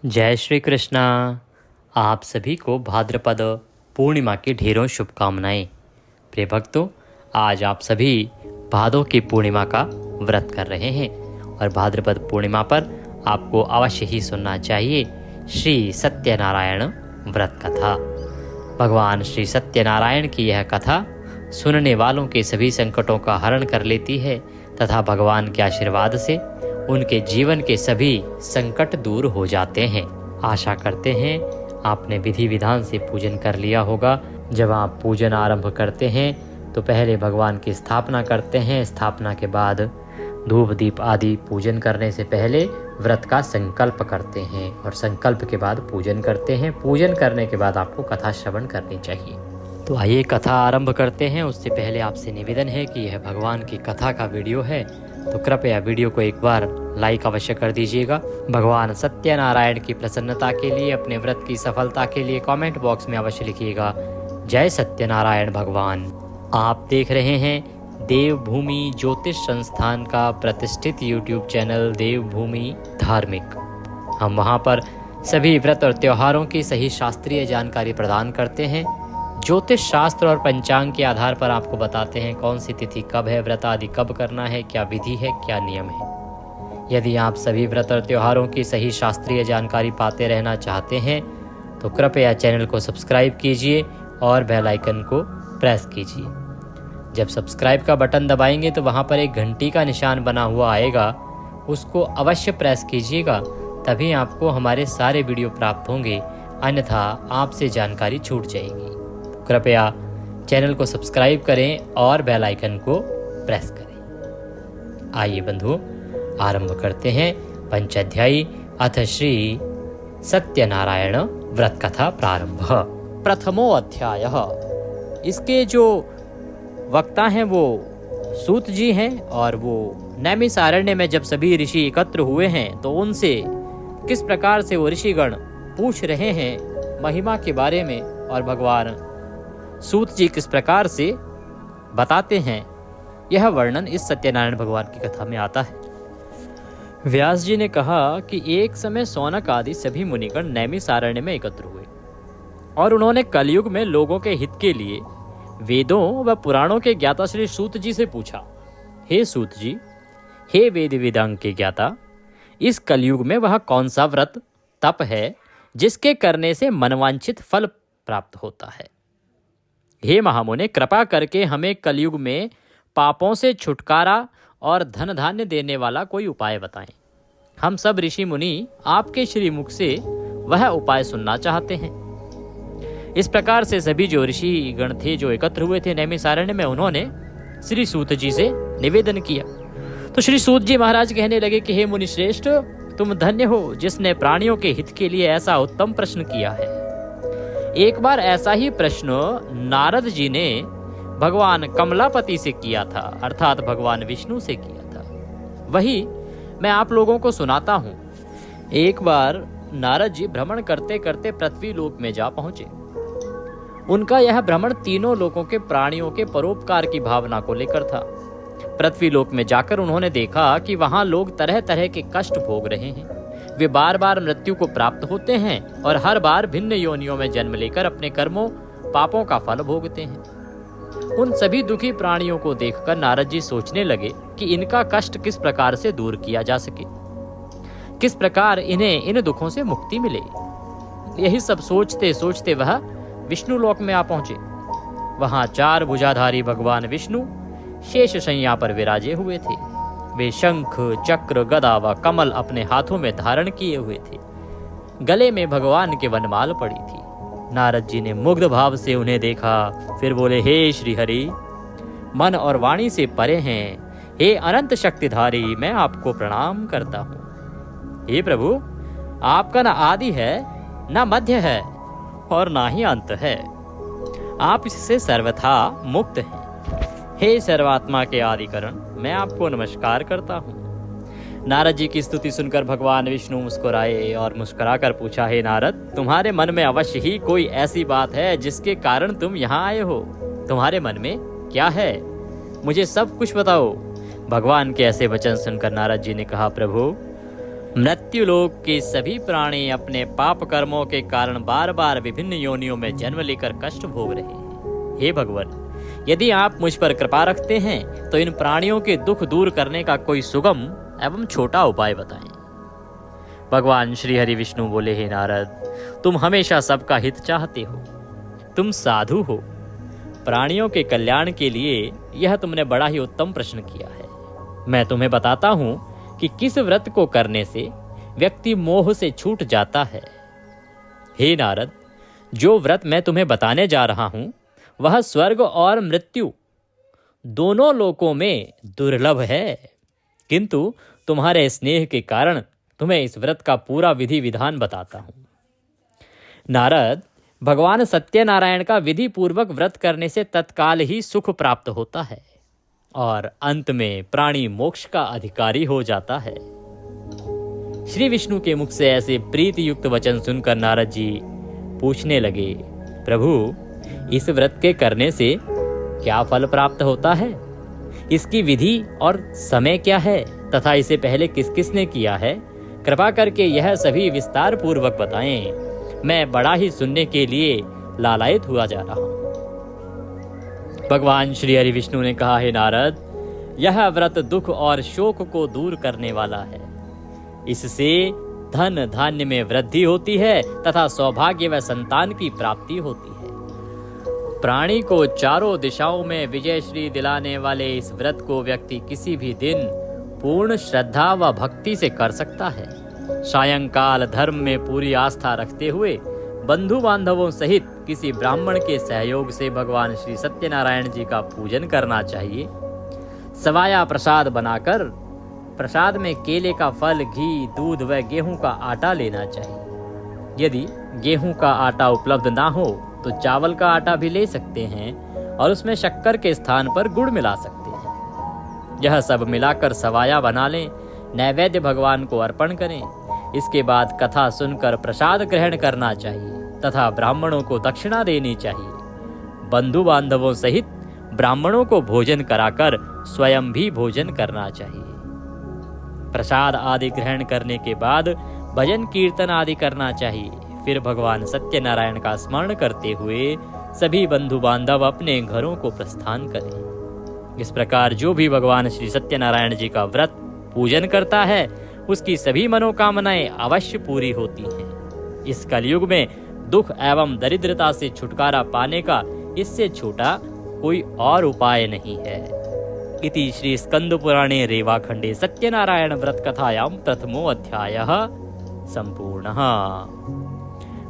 जय श्री कृष्णा। आप सभी को भाद्रपद पूर्णिमा की ढेरों शुभकामनाएं। प्रिय भक्तों, आज आप सभी भादों की पूर्णिमा का व्रत कर रहे हैं और भाद्रपद पूर्णिमा पर आपको अवश्य ही सुनना चाहिए श्री सत्यनारायण व्रत कथा। भगवान श्री सत्यनारायण की यह कथा सुनने वालों के सभी संकटों का हरण कर लेती है तथा भगवान के आशीर्वाद से उनके जीवन के सभी संकट दूर हो जाते हैं। आशा करते हैं आपने विधि विधान से पूजन कर लिया होगा। जब आप पूजन आरंभ करते हैं तो पहले भगवान की स्थापना करते हैं। स्थापना के बाद धूप दीप आदि पूजन करने से पहले व्रत का संकल्प करते हैं और संकल्प के बाद पूजन करते हैं। पूजन करने के बाद आपको कथा श्रवण करनी चाहिए। तो आइए कथा आरंभ करते हैं। उससे पहले आपसे निवेदन है कि यह भगवान की कथा का वीडियो है तो कृपया वीडियो को एक बार लाइक अवश्य कर दीजिएगा। भगवान सत्यनारायण की प्रसन्नता के लिए, अपने व्रत की सफलता के लिए कमेंट बॉक्स में अवश्य लिखिएगा जय सत्यनारायण भगवान। आप देख रहे हैं देवभूमि ज्योतिष संस्थान का प्रतिष्ठित यूट्यूब चैनल देवभूमि धार्मिक। हम वहां पर सभी व्रत और त्योहारों की सही शास्त्रीय जानकारी प्रदान करते हैं। ज्योतिष शास्त्र और पंचांग के आधार पर आपको बताते हैं कौन सी तिथि कब है, व्रत आदि कब करना है, क्या विधि है, क्या नियम है। यदि आप सभी व्रत और त्योहारों की सही शास्त्रीय जानकारी पाते रहना चाहते हैं तो कृपया चैनल को सब्सक्राइब कीजिए और बेल आइकन को प्रेस कीजिए। जब सब्सक्राइब का बटन दबाएंगे तो वहां पर एक घंटी का निशान बना हुआ आएगा, उसको अवश्य प्रेस कीजिएगा, तभी आपको हमारे सारे वीडियो प्राप्त होंगे, अन्यथा आपसे जानकारी छूट जाएगी। कृपया चैनल को सब्सक्राइब करें और बेल आइकन को प्रेस करें। आइए बंधुओं, आरंभ करते हैं पंचाध्यायी अथ श्री सत्यनारायण व्रत कथा प्रारंभ। प्रथमो अध्याय। इसके जो वक्ता हैं वो सूत जी हैं और वो नैमिषारण्य में जब सभी ऋषि एकत्र हुए हैं तो उनसे किस प्रकार से वो ऋषिगण पूछ रहे हैं महिमा के बारे में और भगवान सूत जी किस प्रकार से बताते हैं, यह वर्णन इस सत्यनारायण भगवान की कथा में आता है। व्यास जी ने कहा कि एक समय सौनक आदि सभी मुनिगण नैमिषारण्य में एकत्र हुए और उन्होंने कलयुग में लोगों के हित के लिए वेदों व पुराणों के ज्ञाता श्री सूत जी से पूछा, हे सूत जी, हे वेद वेदांग के ज्ञाता, इस कलयुग में वह कौन सा व्रत तप है जिसके करने से मनवांछित फल प्राप्त होता है। हे महामुने, कृपा करके हमें कलयुग में पापों से छुटकारा और धन धान्य देने वाला कोई उपाय बताएं। हम सब ऋषि मुनि आपके श्री मुख से वह उपाय सुनना चाहते हैं। इस प्रकार से सभी जो ऋषि गण थे जो एकत्र हुए थे नैमिषारण्य में, उन्होंने श्री सूत जी से निवेदन किया। तो श्री सूत जी महाराज कहने लगे कि हे मुनि श्रेष्ठ, तुम धन्य हो जिसने प्राणियों के हित के लिए ऐसा उत्तम प्रश्न किया है। एक बार ऐसा ही प्रश्न नारद जी ने भगवान कमलापति से किया था, अर्थात भगवान विष्णु से किया था। वही मैं आप लोगों को सुनाता हूँ। एक बार नारद जी भ्रमण करते करते पृथ्वी लोक में जा पहुंचे। उनका यह भ्रमण तीनों लोकों के प्राणियों के परोपकार की भावना को लेकर था। पृथ्वी लोक में जाकर उन्होंने देखा कि वहां लोग तरह तरह के कष्ट भोग रहे हैं। वे बार बार मृत्यु को प्राप्त होते हैं और हर बार भिन्न योनियों में जन्म लेकर अपने कर्मों पापों का फल भोगते हैं। उन सभी दुखी प्राणियों को देखकर नारद जी सोचने लगे कि इनका कष्ट किस प्रकार से दूर किया जा सके, किस प्रकार इन्हें इन दुखों से मुक्ति मिले। यही सब सोचते सोचते वह विष्णु लोक में आ पहुंचे। वहां चार भुजाधारी भगवान विष्णु शेष शैया पर विराजे हुए थे। वे शंख चक्र गदा व कमल अपने हाथों में धारण किए हुए थे। गले में भगवान के वनमाल पड़ी थी। नारद जी ने मुग्ध भाव से उन्हें देखा, फिर बोले, हे श्री हरि, मन और वाणी से परे हैं, हे अनंत शक्तिधारी, मैं आपको प्रणाम करता हूँ। हे प्रभु, आपका न आदि है, न मध्य है और ना ही अंत है। आप इससे सर्वथा मुक्त हैं। हे सर्वात्मा के आदि कारण, मैं आपको नमस्कार करता हूँ। नारद जी की स्तुति सुनकर भगवान विष्णु मुस्कुराए और मुस्कुराकर पूछा, हे नारद, तुम्हारे मन में अवश्य ही कोई ऐसी बात है जिसके कारण तुम यहाँ आए हो। तुम्हारे मन में क्या है, मुझे सब कुछ बताओ। भगवान के ऐसे वचन सुनकर नारद जी ने कहा, प्रभु, मृत्युलोक के सभी प्राणी अपने पाप कर्मों के कारण बार बार विभिन्न योनियों में जन्म लेकर कष्ट भोग रहे हैं। हे भगवान, यदि आप मुझ पर कृपा रखते हैं तो इन प्राणियों के दुख दूर करने का कोई सुगम एवं छोटा उपाय बताएं। भगवान श्री हरि विष्णु बोले, हे नारद, तुम हमेशा सबका हित चाहते हो, तुम साधु हो। प्राणियों के कल्याण के लिए यह तुमने बड़ा ही उत्तम प्रश्न किया है। मैं तुम्हें बताता हूं कि किस व्रत को करने से व्यक्ति मोह से छूट जाता है। हे नारद, जो व्रत मैं तुम्हें बताने जा रहा हूं वह स्वर्ग और मृत्यु दोनों लोकों में दुर्लभ है, किंतु तुम्हारे स्नेह के कारण तुम्हें इस व्रत का पूरा विधि विधान बताता हूं। नारद, भगवान सत्यनारायण का विधि पूर्वक व्रत करने से तत्काल ही सुख प्राप्त होता है और अंत में प्राणी मोक्ष का अधिकारी हो जाता है। श्री विष्णु के मुख से ऐसे प्रीति युक्त वचन सुनकर नारद जी पूछने लगे, प्रभु, इस व्रत के करने से क्या फल प्राप्त होता है? इसकी विधि और समय क्या है तथा इसे पहले किस किस ने किया है? कृपा करके यह सभी विस्तार पूर्वक बताएं। मैं बड़ा ही सुनने के लिए लालायित हुआ जा रहा हूं। भगवान श्री हरि विष्णु ने कहा, हे नारद, यह व्रत दुख और शोक को दूर करने वाला है। इससे धन धान्य में वृद्धि होती है तथा सौभाग्य व संतान की प्राप्ति होती है। प्राणी को चारों दिशाओं में विजय श्री दिलाने वाले इस व्रत को व्यक्ति किसी भी दिन पूर्ण श्रद्धा व भक्ति से कर सकता है। सायंकाल धर्म में पूरी आस्था रखते हुए बंधु बांधवों सहित किसी ब्राह्मण के सहयोग से भगवान श्री सत्यनारायण जी का पूजन करना चाहिए। सवाया प्रसाद बनाकर प्रसाद में केले का फल, घी, दूध व गेहूं का आटा लेना चाहिए। यदि गेहूं का आटा उपलब्ध ना हो तो चावल का आटा भी ले सकते हैं और उसमें शक्कर के स्थान पर गुड़ मिला सकते हैं। यह सब मिलाकर सवाया बना लें, नैवेद्य भगवान को अर्पण करें। इसके बाद कथा सुनकर प्रसाद ग्रहण करना चाहिए तथा ब्राह्मणों को दक्षिणा देनी चाहिए। बंधु बांधवों सहित ब्राह्मणों को भोजन कराकर स्वयं भी भोजन करना चाहिए। प्रसाद आदि ग्रहण करने के बाद भजन कीर्तन आदि करना चाहिए। फिर भगवान सत्यनारायण का स्मरण करते हुए सभी बंधु बांधव अपने घरों को प्रस्थान करें। इस प्रकार जो भी भगवान श्री सत्यनारायण जी का व्रत पूजन करता है उसकी सभी मनोकामनाएं अवश्य पूरी होती हैं। इस कलयुग में दुख एवं दरिद्रता से छुटकारा पाने का इससे छोटा कोई और उपाय नहीं है। इति श्री स्कंद पुराणे रेवाखंडे सत्यनारायण व्रत कथायां प्रथमो अध्यायः संपूर्णः।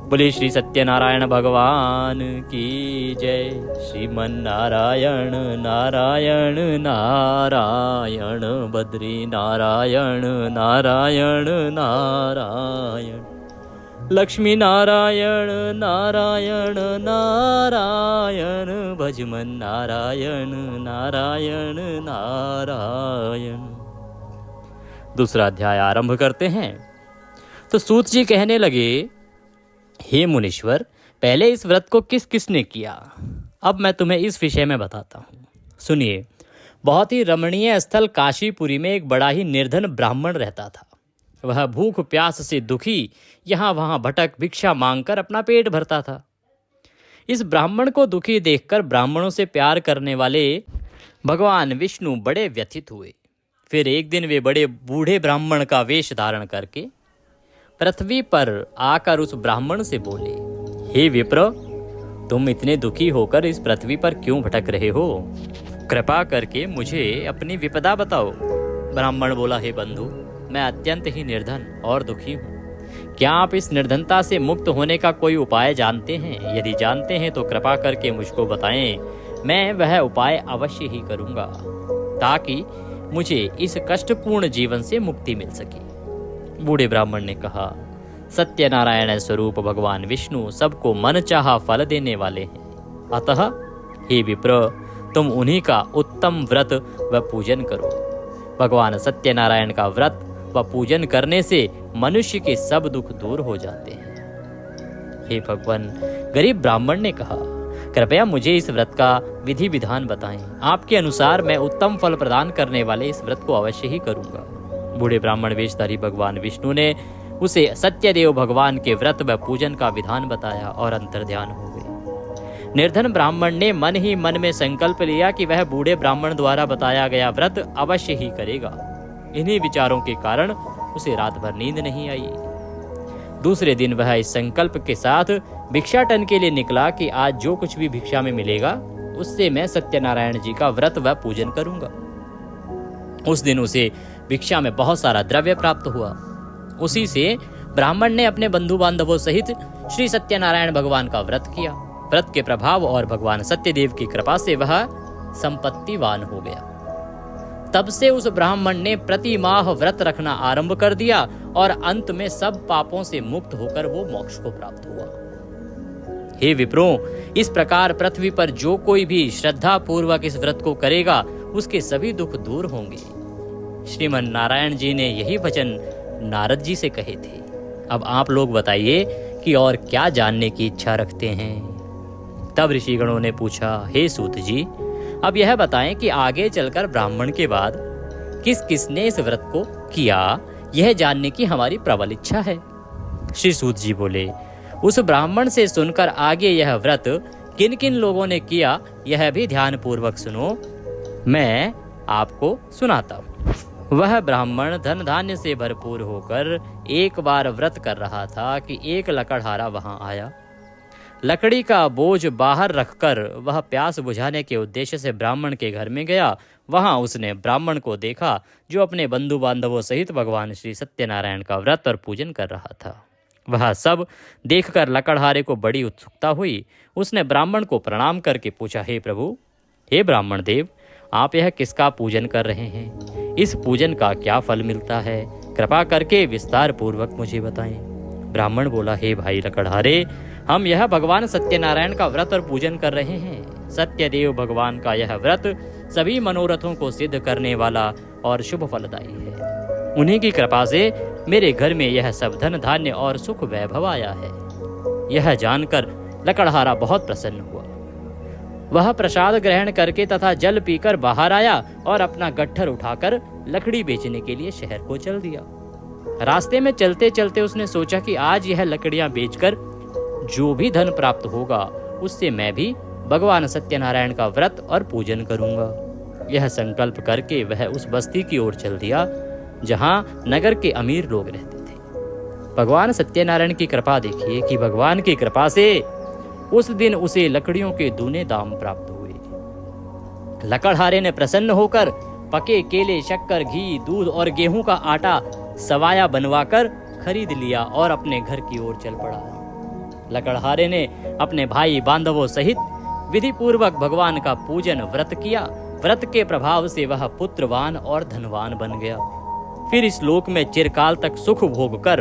बोले श्री सत्यनारायण भगवान की जय। श्रीमन्नारायण नारायण नारायण बद्री नारायण नारायण नारायण लक्ष्मी नारायण नारायण नारायण भजमन नारायण नारायण नारायण। दूसरा अध्याय आरंभ करते हैं। तो सूत जी कहने लगे, हे मुनीश्वर, पहले इस व्रत को किस किसने किया? अब मैं तुम्हें इस विषय में बताता हूँ। सुनिए। बहुत ही रमणीय स्थल काशीपुरी में एक बड़ा ही निर्धन ब्राह्मण रहता था। वह भूख प्यास से दुखी यहाँ वहाँ भटक भिक्षा मांगकर अपना पेट भरता था। इस ब्राह्मण को दुखी देखकर ब्राह्मणों से प्यार करने वाले भगवान विष्णु बड़े व्यथित हुए। फिर एक दिन वे बड़े बूढ़े ब्राह्मण का वेश धारण करके पृथ्वी पर आकर उस ब्राह्मण से बोले, हे विप्र, तुम इतने दुखी होकर इस पृथ्वी पर क्यों भटक रहे हो? कृपा करके मुझे अपनी विपदा बताओ। ब्राह्मण बोला, हे बंधु, मैं अत्यंत ही निर्धन और दुखी हूँ। क्या आप इस निर्धनता से मुक्त होने का कोई उपाय जानते हैं? यदि जानते हैं तो कृपा करके मुझको बताएं, मैं वह उपाय अवश्य ही करूँगा ताकि मुझे इस कष्टपूर्ण जीवन से मुक्ति मिल सके। बूढ़े ब्राह्मण ने कहा, सत्यनारायण स्वरूप भगवान विष्णु सबको मन चाहा फल देने वाले हैं। अतः हे विप्र, तुम उन्हीं का उत्तम व्रत व पूजन करो। भगवान सत्यनारायण का व्रत व पूजन करने से मनुष्य के सब दुख दूर हो जाते हैं। हे भगवान, गरीब ब्राह्मण ने कहा, कृपया मुझे इस व्रत का विधि विधान बताएं। आपके अनुसार मैं उत्तम फल प्रदान करने वाले इस व्रत को अवश्य ही करूंगा। बूढ़े ब्राह्मण वेशधारी भगवान विष्णु ने उसे सत्यदेव भगवान के व्रत व पूजन का विधान बताया और अंतर्ध्यान हो गए। निर्धन ब्राह्मण ने मन ही मन में संकल्प लिया कि वह बूढ़े ब्राह्मण द्वारा बताया गया व्रत अवश्य ही करेगा। इन्हीं विचारों के कारण उसे रात भर नींद नहीं आई। दूसरे दिन वह इस संकल्प के साथ भिक्षाटन के लिए निकला कि आज जो कुछ भी भिक्षा में मिलेगा उससे मैं सत्यनारायण जी का व्रत व पूजन करूंगा। उस दिन उसे भिक्षा में बहुत सारा द्रव्य प्राप्त हुआ। उसी से ब्राह्मण ने अपने बंधु बांधवों सहित श्री सत्यनारायण भगवान का व्रत किया। व्रत के प्रभाव और भगवान सत्यदेव की कृपा से वह संपत्तिवान हो गया। तब से उस ब्राह्मण ने प्रति माह व्रत रखना आरंभ कर दिया और अंत में सब पापों से मुक्त होकर वो मोक्ष को प्राप्त हुआ। हे विप्रों, इस प्रकार पृथ्वी पर जो कोई भी श्रद्धा पूर्वक इस व्रत को करेगा उसके सभी दुख दूर होंगे। श्रीमन नारायण जी ने यही वचन नारद जी से कहे थे। अब आप लोग बताइए कि और क्या जानने की इच्छा रखते हैं। तब ऋषिगणों ने पूछा, हे सूत जी, अब यह बताएं कि आगे चलकर ब्राह्मण के बाद किस किसने इस व्रत को किया, यह जानने की हमारी प्रबल इच्छा है। श्री सूत जी बोले, उस ब्राह्मण से सुनकर आगे यह व्रत किन किन लोगों ने किया यह भी ध्यान पूर्वक सुनो, मैं आपको सुनाता हूँ। वह ब्राह्मण धन धान्य से भरपूर होकर एक बार व्रत कर रहा था कि एक लकड़हारा वहां आया। लकड़ी का बोझ बाहर रखकर वह प्यास बुझाने के उद्देश्य से ब्राह्मण के घर में गया। वहां उसने ब्राह्मण को देखा जो अपने बंधु बांधवों सहित भगवान श्री सत्यनारायण का व्रत और पूजन कर रहा था। वह सब देखकर लकड़हारे को बड़ी उत्सुकता हुई। उसने ब्राह्मण को प्रणाम करके पूछा, हे प्रभु, हे ब्राह्मण देव, आप यह किसका पूजन कर रहे हैं? इस पूजन का क्या फल मिलता है? कृपा करके विस्तार पूर्वक मुझे बताएं। ब्राह्मण बोला, हे भाई लकड़हारे, हम यह भगवान सत्यनारायण का व्रत और पूजन कर रहे हैं। सत्यदेव भगवान का यह व्रत सभी मनोरथों को सिद्ध करने वाला और शुभ फलदायी है। उन्हीं की कृपा से मेरे घर में यह सब धन धान्य और सुख वैभव आया है। यह जानकर लकड़हारा बहुत प्रसन्न हुआ। वह प्रसाद ग्रहण करके तथा जल पीकर बाहर आया और अपना गट्ठर उठाकर लकड़ी बेचने के लिए शहर को चल दिया। रास्ते में चलते चलते उसने सोचा कि आज यह लकड़ियां बेचकर जो भी धन प्राप्त होगा उससे मैं भी भगवान सत्यनारायण का व्रत और पूजन करूंगा। यह संकल्प करके वह उस बस्ती की ओर चल दिया जहां नगर के अमीर लोग रहते थे। भगवान सत्यनारायण की कृपा देखिए कि भगवान की कृपा से उस दिन उसे लकड़ियों के दूने दाम प्राप्त हुए। लकड़हारे ने प्रसन्न होकर पके केले, शक्कर, घी, दूध और गेहूं का आटा सवाया बनवाकर खरीद लिया और अपने घर की ओर चल पड़ा। लकड़हारे ने अपने भाई बांधवों सहित विधि पूर्वक भगवान का पूजन व्रत किया। व्रत के प्रभाव से वह पुत्रवान और धनवान बन गया। फिर इस लोक में चिरकाल तक सुख भोग कर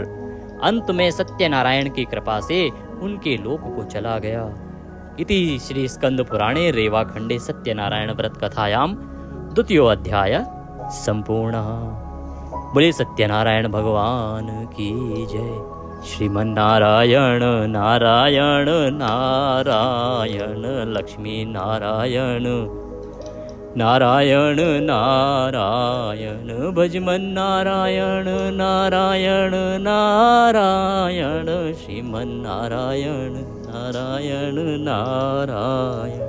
अंत में सत्यनारायण की कृपा से उनके लोक को चला गया। इति श्री स्कंद पुराणे रेवाखंडे सत्यनारायण व्रत कथायाम द्वितीयो अध्याय संपूर्ण। बोले सत्यनारायण भगवान की जय। श्रीमन्नारायण नारायण नारायण लक्ष्मी नारायण नारायण नारायण भजमन नारायण नारायण नारायण श्रीमन नारायण नारायण नारायण।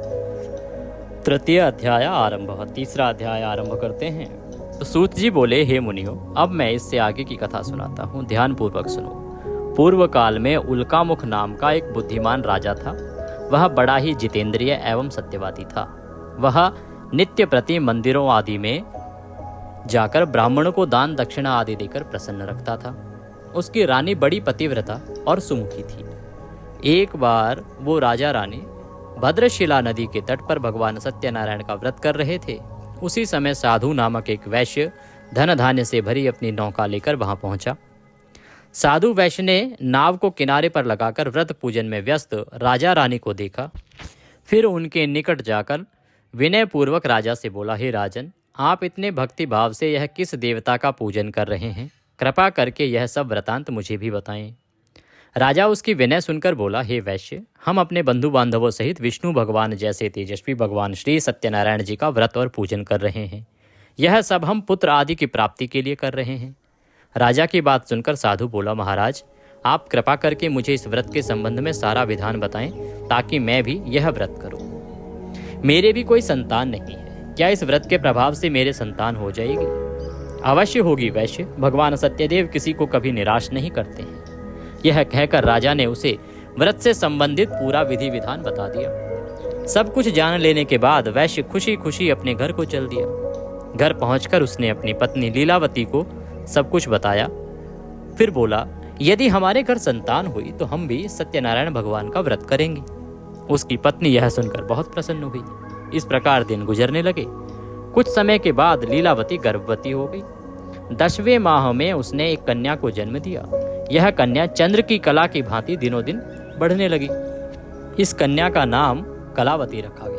तृतीय अध्याय आरंभ। तीसरा अध्याय आरंभ करते हैं। तो सूत जी बोले, हे मुनियो, अब मैं इससे आगे की कथा सुनाता हूँ, ध्यान पूर्वक सुनो। पूर्व काल में उल्कामुख नाम का एक बुद्धिमान राजा था। वह बड़ा ही जितेंद्रिय एवं सत्यवादी था। वह नित्य प्रति मंदिरों आदि में जाकर ब्राह्मणों को दान दक्षिणा आदि देकर प्रसन्न रखता था। उसकी रानी बड़ी पतिव्रता और सुमुखी थी। एक बार वो राजा रानी भद्रशिला नदी के तट पर भगवान सत्यनारायण का व्रत कर रहे थे। उसी समय साधु नामक एक वैश्य धन धान्य से भरी अपनी नौका लेकर वहां पहुंचा। साधु वैश्य ने नाव को किनारे पर लगाकर व्रत पूजन में व्यस्त राजा रानी को देखा। फिर उनके निकट जाकर विनय पूर्वक राजा से बोला, हे राजन, आप इतने भक्ति भाव से यह किस देवता का पूजन कर रहे हैं? कृपा करके यह सब वृतांत मुझे भी बताएं। राजा उसकी विनय सुनकर बोला, हे वैश्य, हम अपने बंधु बांधवों सहित विष्णु भगवान जैसे तेजस्वी भगवान श्री सत्यनारायण जी का व्रत और पूजन कर रहे हैं। यह सब हम पुत्र आदि की प्राप्ति के लिए कर रहे हैं। राजा की बात सुनकर साधु बोला, महाराज आप कृपा करके मुझे इस व्रत के संबंध में सारा विधान बताएं ताकि मैं भी यह व्रत करूं। मेरे भी कोई संतान नहीं है, क्या इस व्रत के प्रभाव से मेरे संतान हो जाएगी? अवश्य होगी वैश्य, भगवान सत्यदेव किसी को कभी निराश नहीं करते हैं। यह कहकर राजा ने उसे व्रत से संबंधित पूरा विधि विधान बता दिया। सब कुछ जान लेने के बाद वैश्य खुशी खुशी अपने घर को चल दिया। घर पहुंचकर उसने अपनी पत्नी लीलावती को सब कुछ बताया। फिर बोला, यदि हमारे घर संतान हुई तो हम भी सत्यनारायण भगवान का व्रत करेंगे। उसकी पत्नी यह सुनकर बहुत प्रसन्न हुई। इस प्रकार दिन गुजरने लगे। कुछ समय के बाद लीलावती गर्भवती हो गई। 10वें माह में उसने एक कन्या को जन्म दिया। यह कन्या चंद्र की कला की भांति दिनों दिन बढ़ने लगी। इस कन्या का नाम कलावती रखा गया।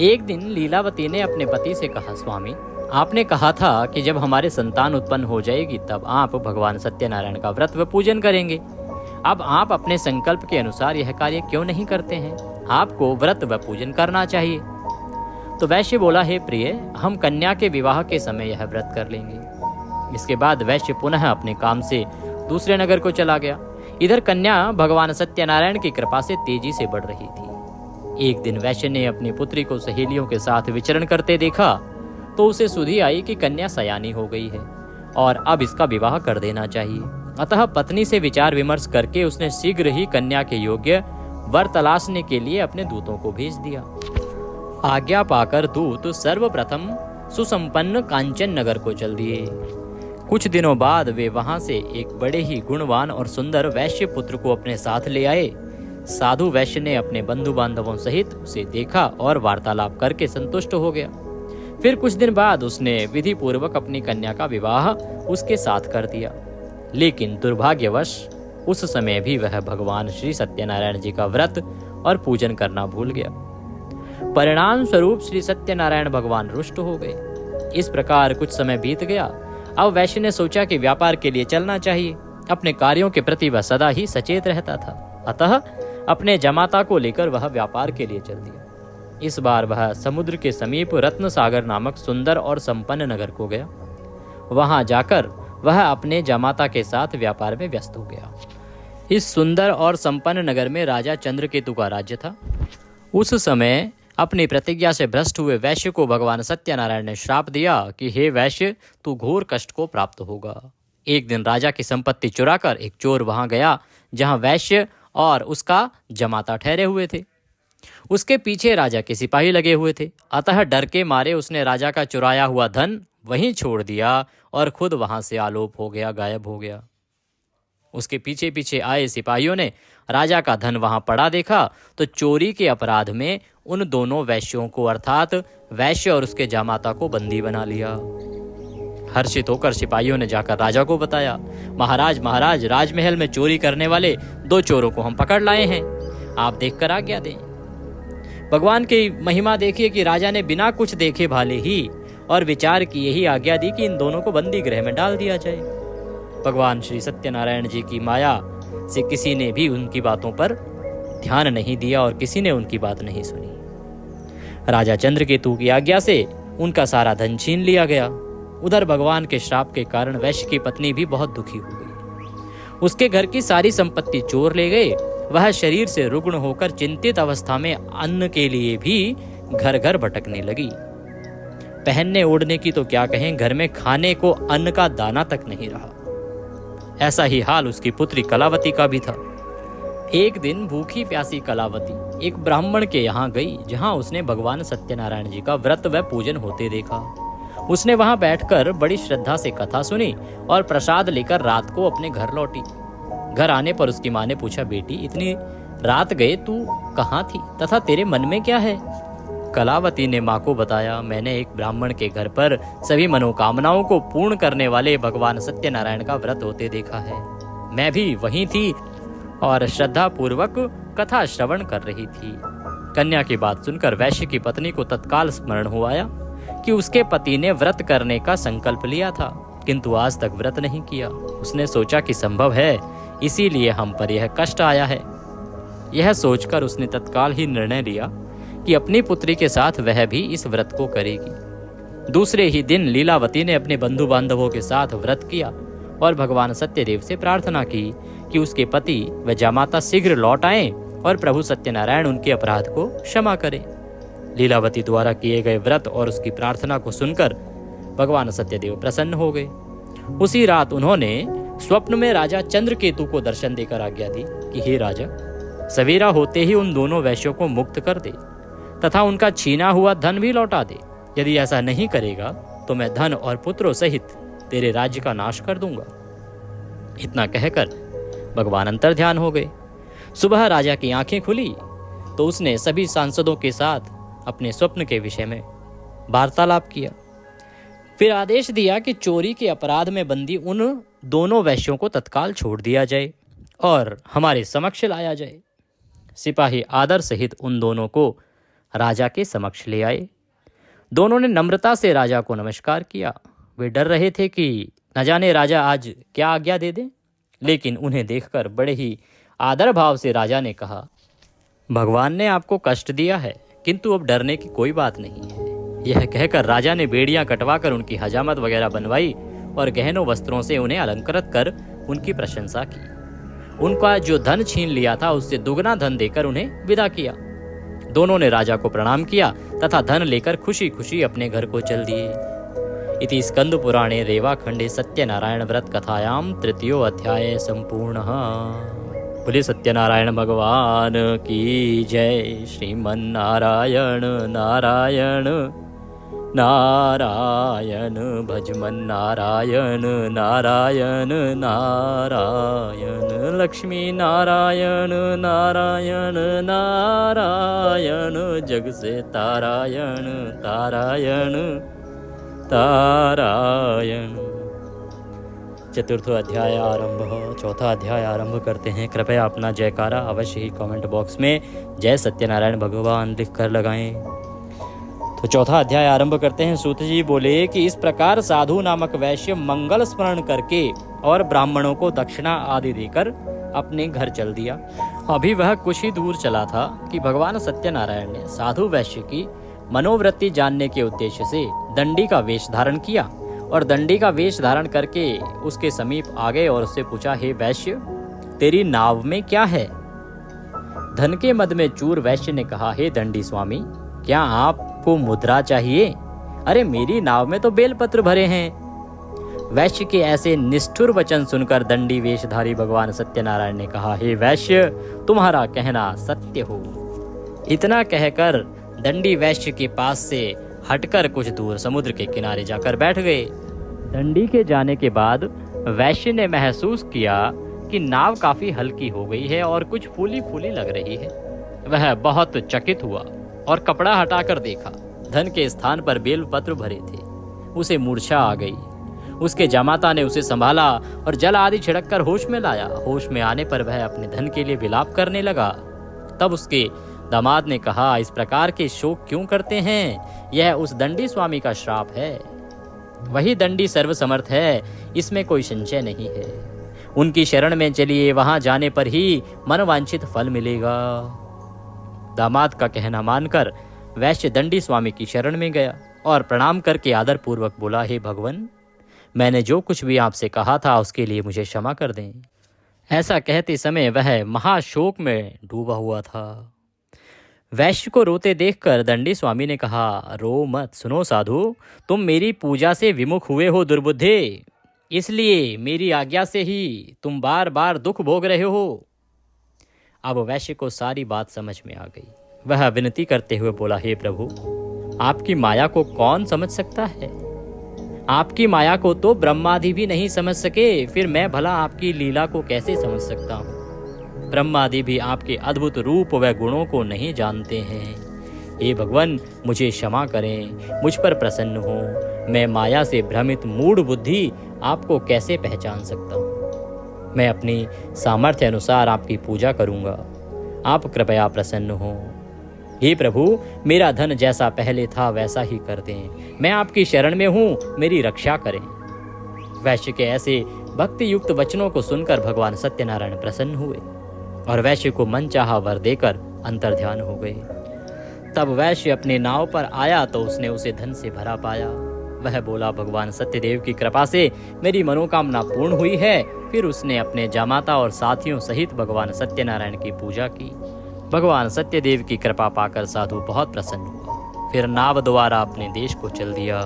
एक दिन लीलावती ने अपने पति से कहा, स्वामी आपने कहा था कि जब हमारे संतान उत्पन्न हो जाएगी तब आप भगवान सत्यनारायण का व्रत व पूजन करेंगे। अब आप अपने संकल्प के अनुसार यह कार्य क्यों नहीं करते हैं? आपको व्रत व पूजन करना चाहिए। तो वैश्य बोला, हे प्रिय, हम कन्या के विवाह के समय यह व्रत कर लेंगे। इसके बाद वैश्य पुनः अपने काम से दूसरे नगर को चला गया। इधर कन्या भगवान सत्यनारायण की कृपा से तेजी से बढ़ रही थी। एक दिन वैश्य ने अपनी पुत्री को सहेलियों के साथ विचरण करते देखा तो उसे सुधि आई कि कन्या सयानी हो गई है और अब इसका विवाह कर देना चाहिए। अतः पत्नी से विचार विमर्श करके उसने शीघ्र ही कन्या के योग्य वर तलाशने के लिए अपने दूतों को भेज दिया। आज्ञा पाकर दूत सर्वप्रथम सुसंपन्न कांचन नगर को चल दिए। कुछ दिनों बाद वे वहां से एक बड़े ही गुणवान और सुंदर वैश्य पुत्र को अपने साथ ले आए। साधु वैश्य ने अपने बंधु बांधवों सहित उसे देखा और वार्तालाप करके संतुष्ट हो गया। फिर कुछ दिन बाद उसने विधि पूर्वक अपनी कन्या का विवाह उसके साथ कर दिया। लेकिन दुर्भाग्यवश उस समय भी वह भगवान श्री सत्यनारायण जी का व्रत और पूजन करना भूल गया। परिणाम स्वरूप श्री सत्यनारायण भगवान रुष्ट हो गए। इस प्रकार कुछ समय बीत गया। अब वैश्य ने सोचा कि व्यापार के लिए चलना चाहिए। अपने कार्यों के प्रति वह सदा ही सचेत रहता था। अतः अपने जमाता को लेकर वह व्यापार के लिए चल दिया। इस बार वह समुद्र के समीप रत्न सागर नामक सुंदर और संपन्न नगर को गया। वहां जाकर वह अपने जमाता के साथ व्यापार में व्यस्त हो गया। इस सुंदर और संपन्न नगर में राजा चंद्रकेतु का राज्य था। उस समय अपनी प्रतिज्ञा से भ्रष्ट हुए वैश्य को भगवान सत्यनारायण ने श्राप दिया कि हे वैश्य, तू घोर कष्ट को प्राप्त होगा। एक दिन राजा की संपत्ति चुराकर एक चोर वहां गया जहां वैश्य और उसका जमाता ठहरे हुए थे। उसके पीछे राजा के सिपाही लगे हुए थे। अतः डर के मारे उसने राजा का चुराया हुआ धन वहीं छोड़ दिया और खुद वहां से आलोप हो गया, गायब हो गया। उसके पीछे पीछे आए सिपाहियों ने राजा का धन वहां पड़ा देखा तो चोरी के अपराध में उन दोनों वैश्यों को अर्थात वैश्य और उसके जामाता को बंदी बना लिया। हर्षित होकर सिपाहियों ने जाकर राजा को बताया, महाराज, राजमहल में चोरी करने वाले 2 चोरों को हम पकड़ लाए हैं, आप देखकर आज्ञा दें। भगवान की महिमा देखिए कि राजा ने बिना कुछ देखे भाले ही और विचार किए ही आज्ञा दी कि इन दोनों को बंदी गृह में डाल दिया जाए। भगवान श्री सत्यनारायण जी की माया से किसी ने भी उनकी बातों पर ध्यान नहीं दिया और किसी ने उनकी बात नहीं सुनी। राजा चंद्रकेतु की आज्ञा से उनका सारा धन छीन लिया गया। उधर भगवान के श्राप के कारण वैश्य की पत्नी भी बहुत दुखी हो गई। उसके घर की सारी संपत्ति चोर ले गए। वह शरीर से रुग्ण होकर चिंतित अवस्था में अन्न के लिए भी घर घर भटकने लगी। पहनने ओढ़ने की तो क्या कहें, घर में खाने को अन्न का दाना तक नहीं रहा। ऐसा ही हाल उसकी पुत्री कलावती का भी था। एक दिन भूखी प्यासी कलावती एक ब्राह्मण के यहाँ गई जहाँ उसने भगवान सत्यनारायण जी का व्रत व पूजन होते देखा। उसने वहां बैठकर बड़ी श्रद्धा से कथा सुनी और प्रसाद लेकर रात को अपने घर लौटी। घर आने पर उसकी माँ ने पूछा, बेटी इतनी रात गए तू कहाँ थी तथा तेरे मन में क्या है? कलावती ने माँ को बताया, मैंने एक ब्राह्मण के घर पर सभी मनोकामनाओं को पूर्ण करने वाले भगवान सत्यनारायण का व्रत होते देखा है। मैं भी वहीं थी और श्रद्धा पूर्वक कथा श्रवण कर रही थी। कन्या की बात सुनकर वैश्य की पत्नी को तत्काल स्मरण हो आया कि उसके पति ने व्रत करने का संकल्प लिया था किंतु आज तक व्रत नहीं किया। उसने सोचा कि संभव है, इसीलिए हम पर यह कष्ट आया है। यह सोचकर उसने तत्काल ही निर्णय लिया कि अपनी पुत्री के साथ वह भी इस व्रत को करेगी। दूसरे ही दिन लीलावती ने अपने बंधु बांधवों के साथ व्रत किया और भगवान सत्यदेव से प्रार्थना की कि उसके पति व जामाता शीघ्र लौट आएं और प्रभु सत्यनारायण उनके अपराध को क्षमा करें। लीलावती द्वारा किए गए व्रत और उसकी प्रार्थना को सुनकर भगवान सत्यदेव प्रसन्न हो गए। उसी रात उन्होंने स्वप्न में राजा चंद्रकेतु को दर्शन देकर आज्ञा दी कि हे राजा, सवेरा होते ही उन दोनों वैश्यों को मुक्त कर दे तथा उनका छीना हुआ धन भी लौटा दे। यदि ऐसा नहीं करेगा तो मैं धन और पुत्रों सहित तेरे राज्य का नाश कर दूंगा। इतना कहकर भगवान अंतर्ध्यान हो गए। सुबह राजा की आंखें खुली तो उसने सभी सांसदों के साथ अपने स्वप्न के विषय में वार्तालाप किया। फिर आदेश दिया कि चोरी के अपराध में बंदी उन दोनों वैश्यों को तत्काल छोड़ दिया जाए और हमारे समक्ष लाया जाए। सिपाही आदर सहित उन दोनों को राजा के समक्ष ले आए। दोनों ने नम्रता से राजा को नमस्कार किया। वे डर रहे थे कि न जाने राजा आज क्या आज्ञा दे दे, लेकिन उन्हें देखकर बड़े ही आदर भाव से राजा ने कहा, भगवान ने आपको कष्ट दिया है किंतु अब डरने की कोई बात नहीं है। यह कहकर राजा ने बेड़ियां कटवाकर उनकी हजामत वगैरह बनवाई और गहनों वस्त्रों से उन्हें अलंकृत कर उनकी प्रशंसा की। उनका जो धन छीन लिया था उससे दुगना धन देकर उन्हें विदा किया। दोनों ने राजा को प्रणाम किया तथा धन लेकर खुशी खुशी अपने घर को चल दिए। इति स्कंद पुराणे रेवाखंडे सत्यनारायण व्रत कथायाम तृतीयो अध्याय संपूर्णः। बोले सत्यनारायण भगवान की जय। श्रीमन्नारायण नारायण नारायण भजमन नारायण नारायण नारायण लक्ष्मी नारायण नारायण नारायण जग से तारायण तारायण तारायण। चतुर्थ अध्याय आरंभ। चौथा अध्याय आरंभ करते हैं। कृपया अपना जयकारा अवश्य ही कमेंट बॉक्स में जय सत्यनारायण भगवान लिख कर लगाएं। तो चौथा अध्याय आरंभ करते हैं। सूत जी बोले कि इस प्रकार साधु नामक वैश्य मंगल स्मरण करके और ब्राह्मणों को दक्षिणा आदि देकर अपने घर चल दिया। अभी वह कुछ ही दूर चला था कि भगवान सत्यनारायण ने साधु वैश्य की मनोवृत्ति जानने के उद्देश्य से दंडी का वेश धारण किया और दंडी का वेश धारण करके उसके समीप आ गए और उससे पूछा, हे वैश्य, तेरी नाव में क्या है? धन के मद में चूर वैश्य ने कहा, हे दंडी स्वामी, क्या आपको मुद्रा चाहिए? अरे मेरी नाव में तो बेलपत्र भरे हैं। वैश्य के ऐसे निष्ठुर वचन सुनकर दंडी वेशधारी भगवान सत्यनारायण ने कहा, हे वैश्य, तुम्हारा कहना सत्य हो। इतना कहकर दंडी वैश्य के पास से हटकर कुछ दूर समुद्र के किनारे जाकर बैठ गए। दंडी के जाने के बाद वैश्य ने महसूस किया कि नाव काफी हल्की हो गई है और कुछ फूली फूली लग रही है। वह बहुत चकित हुआ और कपड़ा हटाकर देखा। धन के स्थान पर बेलपत्र भरे थे। उसे मूर्छा आ गई। उसके जामाता ने उसे संभाला और जल आदि छिड़क कर होश में लाया। होश में आने पर वह अपने धन के लिए विलाप करने लगा। तब उसके दामाद ने कहा, इस प्रकार के शोक क्यों करते हैं? यह उस दंडी स्वामी का श्राप है। वही दंडी सर्वसमर्थ है, इसमें कोई संशय नहीं है। उनकी शरण में चलिए, वहां जाने पर ही मनवांछित फल मिलेगा। दामाद का कहना मानकर वैश्य दंडी स्वामी की शरण में गया और प्रणाम करके आदर पूर्वक बोला, हे भगवान, मैंने जो कुछ भी आपसे कहा था उसके लिए मुझे क्षमा कर दें। ऐसा कहते समय वह महाशोक में डूबा हुआ था। वैश्य को रोते देखकर दंडी स्वामी ने कहा, रो मत। सुनो साधु, तुम मेरी पूजा से विमुख हुए हो दुर्बुद्धे, इसलिए मेरी आज्ञा से ही तुम बार बार दुख भोग रहे हो। अब वैश्य को सारी बात समझ में आ गई। वह विनती करते हुए बोला, हे प्रभु, आपकी माया को कौन समझ सकता है? आपकी माया को तो ब्रह्मादि भी नहीं समझ सके, फिर मैं भला आपकी लीला को कैसे समझ सकता हूँ? ब्रह्मादि भी आपके अद्भुत रूप व गुणों को नहीं जानते हैं। हे भगवान, मुझे क्षमा करें, मुझ पर प्रसन्न हो। मैं माया से भ्रमित मूढ़ बुद्धि आपको कैसे पहचान सकता हूँ? मैं अपनी सामर्थ्य अनुसार आपकी पूजा करूँगा। आप कृपया प्रसन्न हो। हे प्रभु, मेरा धन जैसा पहले था वैसा ही कर दें। मैं आपकी शरण में हूँ, मेरी रक्षा करें। वैश्य के ऐसे भक्ति युक्त वचनों को सुनकर भगवान सत्यनारायण प्रसन्न हुए और वैश्य को मनचाहा वर देकर अंतर्ध्यान हो गए। तब वैश्य अपने नाव पर आया तो उसने उसे धन से भरा पाया। वह बोला, भगवान सत्यदेव की कृपा से मेरी मनोकामना पूर्ण हुई है। फिर उसने अपने जामाता और साथियों सहित भगवान सत्यनारायण की पूजा की। भगवान सत्यदेव की कृपा पाकर साधु बहुत प्रसन्न हुआ। फिर नाव द्वारा अपने देश को चल दिया।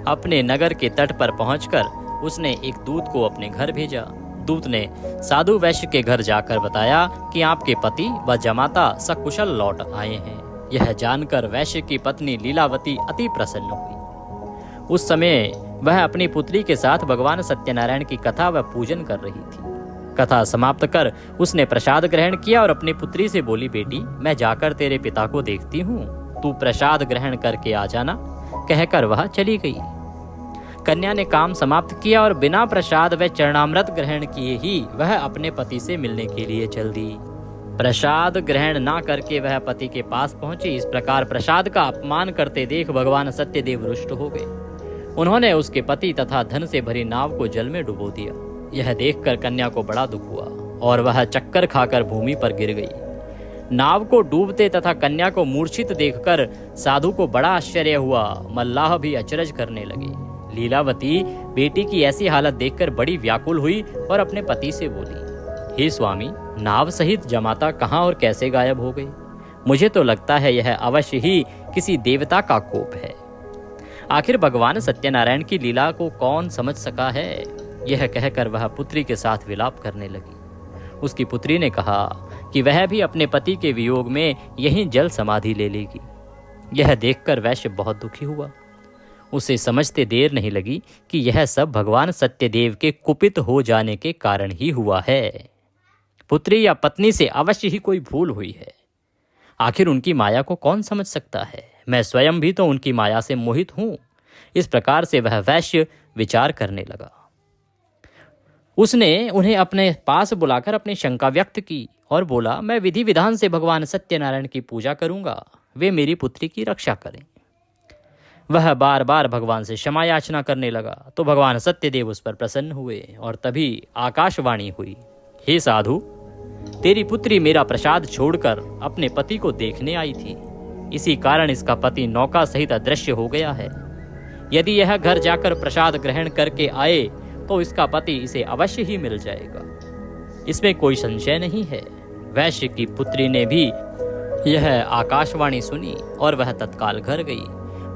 अपने नगर के तट पर पहुंचकर उसने एक दूत को अपने घर भेजा। दूत ने साधु वैश्य के घर जाकर बताया कि आपके पति व जमाता सकुशल लौट आए हैं। यह जानकर वैश्य की पत्नी लीलावती अति प्रसन्न हुई। उस समय वह अपनी पुत्री के साथ भगवान सत्यनारायण की कथा व पूजन कर रही थी। कथा समाप्त कर उसने प्रसाद ग्रहण किया और अपनी पुत्री से बोली, बेटी मैं जाकर तेरे पिता को देखती हूँ, तू प्रसाद ग्रहण करके आ जाना। कहकर वह चली गई। कन्या ने काम समाप्त किया और बिना प्रसाद व चरणामृत ग्रहण किए ही वह अपने पति से मिलने के लिए चल दी। प्रसाद ग्रहण ना करके वह पति के पास पहुंची। इस प्रकार प्रसाद का अपमान करते देख भगवान सत्यदेव रुष्ट हो गए। उन्होंने उसके पति तथा धन से भरी नाव को जल में डुबो दिया। यह देखकर कन्या को बड़ा दुख हुआ और वह चक्कर खाकर भूमि पर गिर गई। नाव को डूबते तथा कन्या को मूर्छित देखकर साधु को बड़ा आश्चर्य हुआ। मल्लाह भी अचरज करने लगे। लीलावती बेटी की ऐसी हालत देखकर बड़ी व्याकुल हुई और अपने पति से बोली, हे स्वामी, नाव सहित जमाता कहाँ और कैसे गायब हो गए? मुझे तो लगता है यह अवश्य ही किसी देवता का कोप है। आखिर भगवान सत्यनारायण की लीला को कौन समझ सका है? यह कहकर वह पुत्री के साथ विलाप करने लगी। उसकी पुत्री ने कहा कि वह भी अपने पति के वियोग में यहीं जल समाधि ले लेगी। यह देखकर वैश्य बहुत दुखी हुआ। उसे समझते देर नहीं लगी कि यह सब भगवान सत्यदेव के कुपित हो जाने के कारण ही हुआ है। पुत्री या पत्नी से अवश्य ही कोई भूल हुई है। आखिर उनकी माया को कौन समझ सकता है? मैं स्वयं भी तो उनकी माया से मोहित हूं। इस प्रकार से वह वैश्य विचार करने लगा। उसने उन्हें अपने पास बुलाकर अपनी शंका व्यक्त की और बोला, मैं विधि विधान से भगवान सत्यनारायण की पूजा करूंगा, वे मेरी पुत्री की रक्षा करें। वह बार बार भगवान से क्षमा याचना करने लगा तो भगवान सत्यदेव उस पर प्रसन्न हुए और तभी आकाशवाणी हुई, हे साधु, तेरी पुत्री मेरा प्रसाद छोड़कर अपने पति को देखने आई थी। इसी कारण इसका पति नौका सहित अदृश्य हो गया है। यदि यह घर जाकर प्रसाद ग्रहण करके आए तो इसका पति इसे अवश्य ही मिल जाएगा, इसमें कोई संशय नहीं है। वैश्य की पुत्री ने भी यह आकाशवाणी सुनी और वह तत्काल घर गई,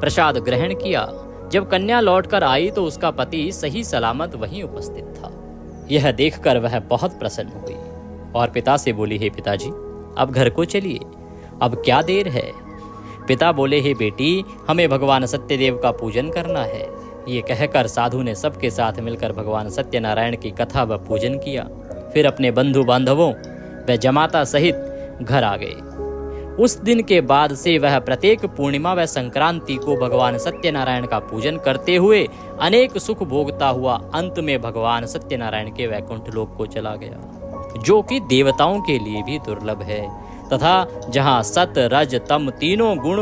प्रसाद ग्रहण किया। जब कन्या लौटकर आई तो उसका पति सही सलामत वहीं उपस्थित था। यह देखकर वह बहुत प्रसन्न हुई और पिता से बोली, हे पिताजी, अब घर को चलिए, अब क्या देर है? पिता बोले, हे बेटी, हमें भगवान सत्यदेव का पूजन करना है। ये कहकर साधु ने सबके साथ मिलकर भगवान सत्यनारायण की कथा व पूजन किया। फिर अपने बंधु बांधवों व जमाता सहित घर आ गए। उस दिन के बाद से वह प्रत्येक पूर्णिमा व संक्रांति को भगवान सत्यनारायण का पूजन करते हुए अनेक सुख भोगता हुआ अंत में भगवान सत्यनारायण के वैकुंठ लोक को चला गया, जो कि देवताओं के लिए भी दुर्लभ है तथा जहाँ सत रज तम तीनों गुण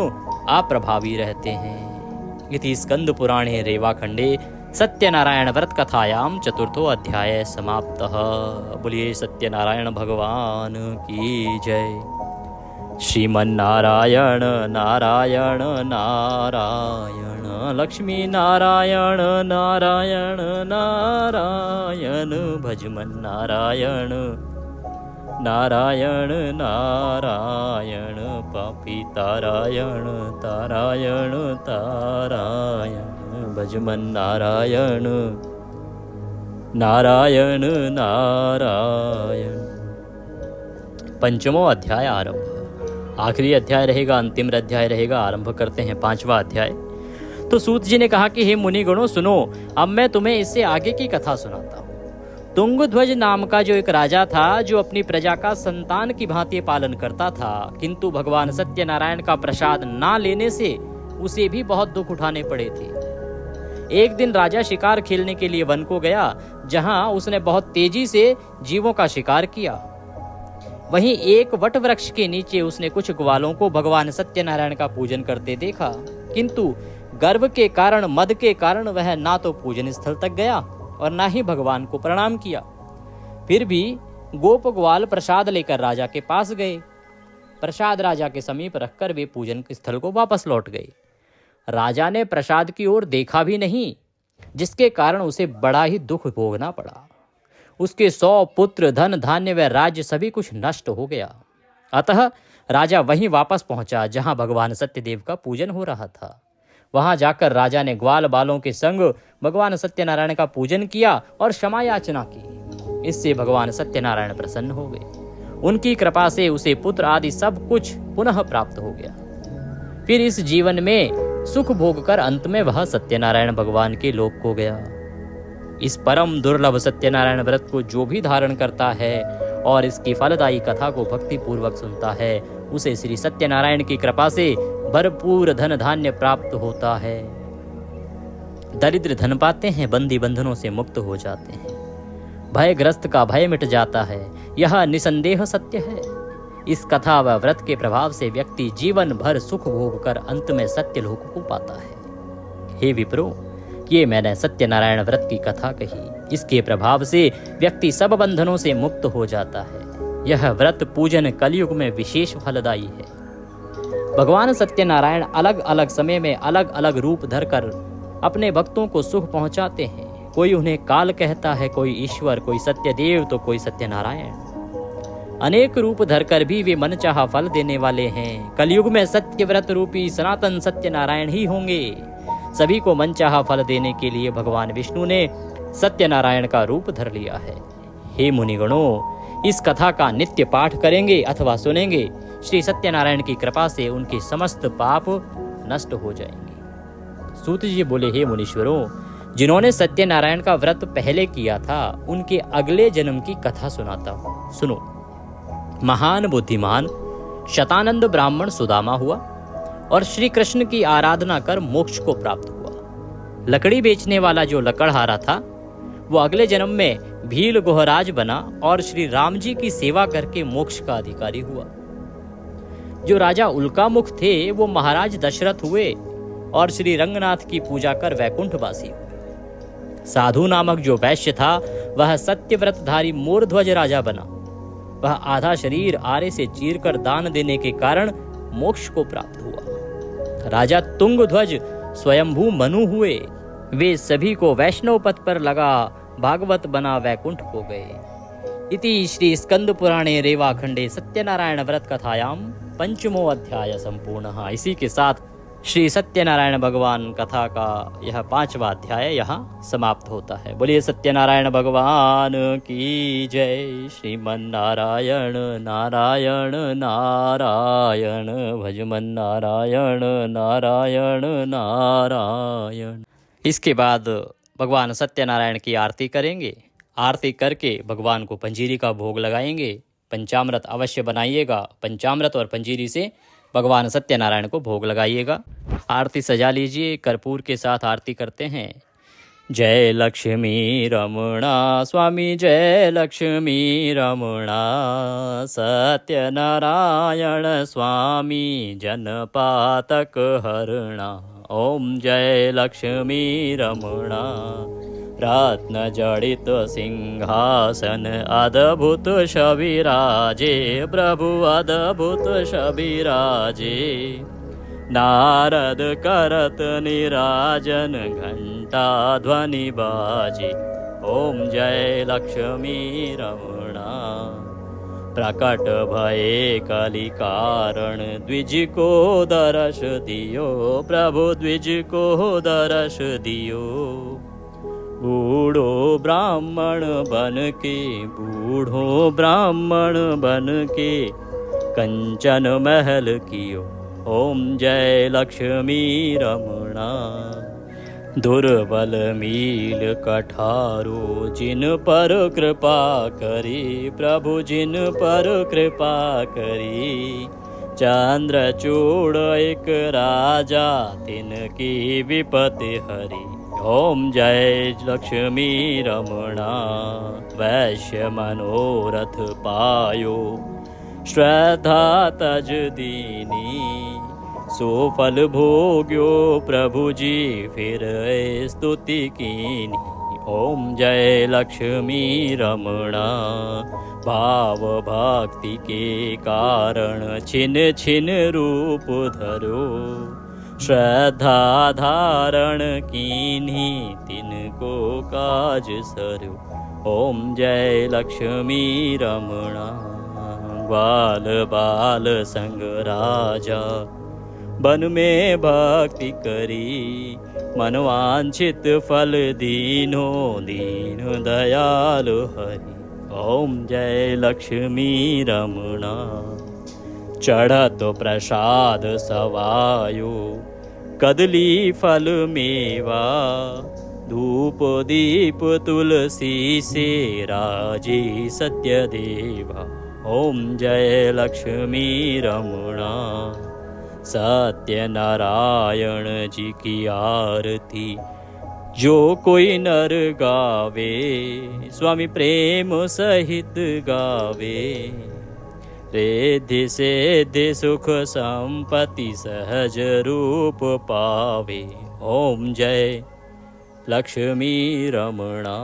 अप्रभावी रहते हैं। इति स्कंद पुराणे रेवाखंडे सत्यनारायण व्रत कथायाम चतुर्थो अध्याय समाप्तः। बोलिए सत्यनारायण भगवान की जय। श्रीमन्नारायण नारायण नारायण, लक्ष्मी नारायण नारायण नारायण, भजमन नारायण नारायण नारायण, पापी तारायण तारायण तारायण, भजमन नारायण नारायण नारायण। पंचमो अध्याय आरंभ। आखिरी अध्याय रहेगा, अंतिम अध्याय रहेगा। आरंभ करते हैं पांचवा अध्याय। तो सूत जी ने कहा कि हे मुनिगणों सुनो, अब मैं तुम्हें इससे आगे की कथा सुनाता हूँ। तुंगध्वज नाम का जो एक राजा था, जो अपनी प्रजा का संतान की भांति पालन करता था, किंतु भगवान सत्यनारायण का प्रसाद ना लेने से उसे भी बहुत दुख उठाने पड़े थे। एक दिन राजा शिकार खेलने के लिए वन को गया, जहां उसने बहुत तेजी से जीवों का शिकार किया। वहीं एक वट वृक्ष के नीचे उसने कुछ ग्वालों को भगवान सत्यनारायण का पूजन करते देखा, किंतु गर्व के कारण, मद के कारण वह ना तो पूजन स्थल तक गया और ना ही भगवान को प्रणाम किया। फिर भी गोप ग्वाल प्रसाद लेकर राजा के पास गए। प्रसाद राजा के समीप रखकर वे पूजन स्थल को वापस लौट गए। राजा ने प्रसाद की ओर देखा भी नहीं, जिसके कारण उसे बड़ा ही दुख भोगना पड़ा। उसके 100 पुत्र, धन धान्य व राज्य सभी कुछ नष्ट हो गया। अतः राजा वहीं वापस पहुंचा जहां भगवान सत्यदेव का पूजन हो रहा था। वहां जाकर राजा ने ग्वाल बालों के संग भगवान सत्यनारायण का पूजन किया और क्षमा याचना की। इससे भगवान सत्यनारायण प्रसन्न हो गए। उनकी कृपा से उसे पुत्र आदि सब कुछ पुनः प्राप्त हो गया। फिर इस जीवन में सुख भोग कर अंत में वह सत्यनारायण भगवान के लोक को गया। इस परम दुर्लभ सत्यनारायण व्रत को जो भी धारण करता है और इसकी फलदायी कथा को भक्ति पूर्वक सुनता है, उसे श्री सत्यनारायण की कृपा से भरपूर धन धान्य प्राप्त होता है। दरिद्र धन पाते हैं, बंदी बंधनों से मुक्त हो जाते हैं, भयग्रस्त का भय मिट जाता है। यह निसंदेह सत्य है। इस कथा व व्रत के प्रभाव से व्यक्ति जीवन भर सुख भोग कर अंत में सत्य लोक को पाता है। हे विप्रो, ये मैंने सत्यनारायण व्रत की कथा कही। इसके प्रभाव से व्यक्ति सब बंधनों से मुक्त हो जाता है। यह व्रत पूजन कलयुग में विशेष फलदायी है। भगवान सत्यनारायण अलग अलग समय में अलग अलग रूप धरकर अपने भक्तों को सुख पहुंचाते हैं। कोई उन्हें काल कहता है, कोई ईश्वर, कोई सत्यदेव तो कोई सत्यनारायण। अनेक रूप धरकर भी वे मनचाहा फल देने वाले हैं। कलयुग में सत्य व्रत रूपी सनातन सत्यनारायण ही होंगे। सभी को मनचाहा फल देने के लिए भगवान विष्णु ने सत्यनारायण का रूप धर लिया है। हे मुनिगणों, इस कथा का नित्य पाठ करेंगे अथवा सुनेंगे, श्री सत्यनारायण की कृपा से उनके समस्त पाप नष्ट हो जाएंगे। सूत जी बोले, हे मुनीश्वरों, जिन्होंने सत्यनारायण का व्रत पहले किया था, उनके अगले जन्म की कथा सुनाता हूं, सुनो। महान बुद्धिमान शतानंद ब्राह्मण सुदामा हुआ और श्री कृष्ण की आराधना कर मोक्ष को प्राप्त हुआ। लकड़ी बेचने वाला जो लकड़हारा था, वो अगले जन्म में भील गोहराज बना और श्री राम जी की सेवा करके मोक्ष का अधिकारी हुआ। जो राजा उल्कामुख थे, वो महाराज दशरथ हुए और श्री रंगनाथ की पूजा कर वैकुंठवासी हुए। साधु नामक जो वैश्य था, वह सत्यव्रतधारी मोरध्वज राजा बना। वह आधा शरीर आरे से चीरकर दान देने के कारण मोक्ष को प्राप्त हुआ। राजा तुंगध्वज स्वयंभू मनु हुए। वे सभी को वैष्णव पथ पर लगा भागवत बना वैकुंठ को गए। इति श्री स्कंद पुराणे रेवाखंडे सत्यनारायण व्रत कथायाम पंचमो अध्याय संपूर्णः। इसी के साथ श्री सत्यनारायण भगवान कथा का यह 5वां अध्याय यहाँ समाप्त होता है। बोलिए सत्यनारायण भगवान की जय। श्रीमन्नारायण नारायण नारायण, भजमन नारायण नारायण नारायण। इसके बाद भगवान सत्यनारायण की आरती करेंगे। आरती करके भगवान को पंजीरी का भोग लगाएंगे। पंचामृत अवश्य बनाइएगा। पंचामृत और पंजीरी से भगवान सत्यनारायण को भोग लगाइएगा। आरती सजा लीजिए। कर्पूर के साथ आरती करते हैं। जय लक्ष्मी रमणा स्वामी, जय लक्ष्मी रमणा, सत्यनारायण स्वामी जनपातक हरणा। ओम जय लक्ष्मी रमणा। रत्न जड़ित सिंहासन अद्भुत शबिराजे, प्रभु अद्भुत शबिराजे। नारद करत निराजन, घंटा ध्वनि बाजे। ओम जय लक्ष्मी रमणा। प्रकट भये कलि कारण, द्विज को दर्श दियो, प्रभु द्विज को दर्श दियो। बूढ़ो ब्राह्मण बन के, बूढ़ो ब्राह्मण बन के, कंचन महल कियो। ओम जय लक्ष्मी रमणा। दुर्बल मील कठारो, जिन पर कृपा करी, प्रभु जिन पर कृपा करी। चंद्रचूड़ एक राजा, तिनकी विपत्ति हरी। ओम जय लक्ष्मी रमणा। वैश्य मनोरथ पायो, श्रद्धा तज दीनी। सुफल भोग्यो प्रभु जी, फिर स्तुति कीनी। ओम जय लक्ष्मी रमणा। भाव भक्ति के कारण छिन छिन रूप धरो, श्रद्धा धारण कीन्ही तिनको काज सर्यो। ओम जय लक्ष्मी रमणा। ग्वाल बाल संग राजा बन में भक्ति करी। मनवांछित फल दीनो दीन दयालु हरि। ओम जय लक्ष्मी रमणा। चढ़त प्रसाद सवायो कदली फल मेवा। धूप दीप तुलसी से राजी सत्य देवा। ओम जय लक्ष्मी रमणा। सत्य नारायण जी की आरती जो कोई नर गावे। स्वामी प्रेम सहित गावे। रिद्धि सिद्धि सुख संपत्ति सहज रूप पावे। ओम जय लक्ष्मी रमणा।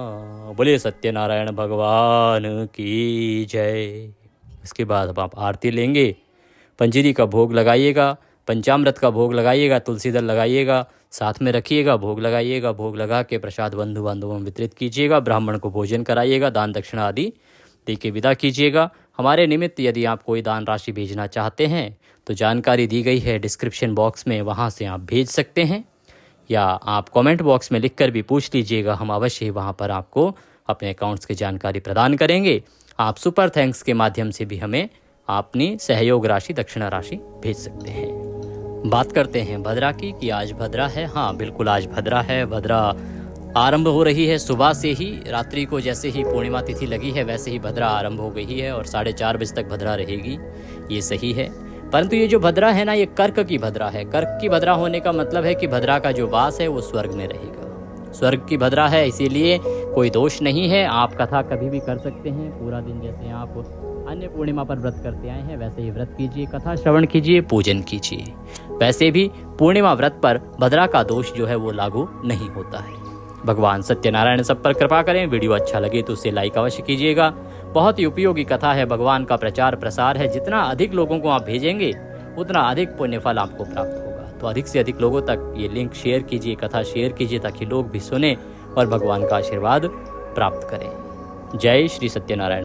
बोले सत्यनारायण भगवान की जय। इसके बाद आप आरती लेंगे, पंजीरी का भोग लगाइएगा, पंचामृत का भोग लगाइएगा, तुलसी दल लगाइएगा, साथ में रखिएगा, भोग लगाइएगा। भोग लगा के प्रसाद बंधु बांधवों में वितरित कीजिएगा। ब्राह्मण को भोजन कराइएगा, दान दक्षिणा आदि दे के विदा कीजिएगा। हमारे निमित्त यदि आप कोई दान राशि भेजना चाहते हैं तो जानकारी दी गई है डिस्क्रिप्शन बॉक्स में, वहाँ से आप भेज सकते हैं, या आप कमेंट बॉक्स में लिखकर भी पूछ लीजिएगा। हम अवश्य ही वहाँ पर आपको अपने अकाउंट्स की जानकारी प्रदान करेंगे। आप सुपर थैंक्स के माध्यम से भी हमें अपनी सहयोग राशि दक्षिणा राशि भेज सकते हैं। बात करते हैं भद्रा की कि आज भद्रा है। हाँ बिल्कुल, आज भद्रा है। भद्रा आरंभ हो रही है सुबह से ही। रात्रि को जैसे ही पूर्णिमा तिथि लगी है वैसे ही भद्रा आरंभ हो गई है और 4:30 बजे तक भद्रा रहेगी। ये सही है, परंतु ये जो भद्रा है ना, ये कर्क की भद्रा है। कर्क की भद्रा होने का मतलब है कि भद्रा का जो वास है वो स्वर्ग में रहेगा। स्वर्ग की भद्रा है, इसीलिए कोई दोष नहीं है। आप कथा कभी भी कर सकते हैं। पूरा दिन जैसे आप अन्य पूर्णिमा पर व्रत करते आए हैं वैसे ही व्रत कीजिए, कथा श्रवण कीजिए, पूजन कीजिए। वैसे भी पूर्णिमा व्रत पर भद्रा का दोष जो है वो लागू नहीं होता है। भगवान सत्यनारायण सब पर कृपा करें। वीडियो अच्छा लगे तो उसे लाइक अवश्य कीजिएगा। बहुत ही उपयोगी कथा है, भगवान का प्रचार प्रसार है। जितना अधिक लोगों को आप भेजेंगे उतना अधिक पुण्यफल आपको प्राप्त होगा। तो अधिक से अधिक लोगों तक ये लिंक शेयर कीजिए, कथा शेयर कीजिए, ताकि लोग भी सुने और भगवान का आशीर्वाद प्राप्त करें। जय श्री सत्यनारायण।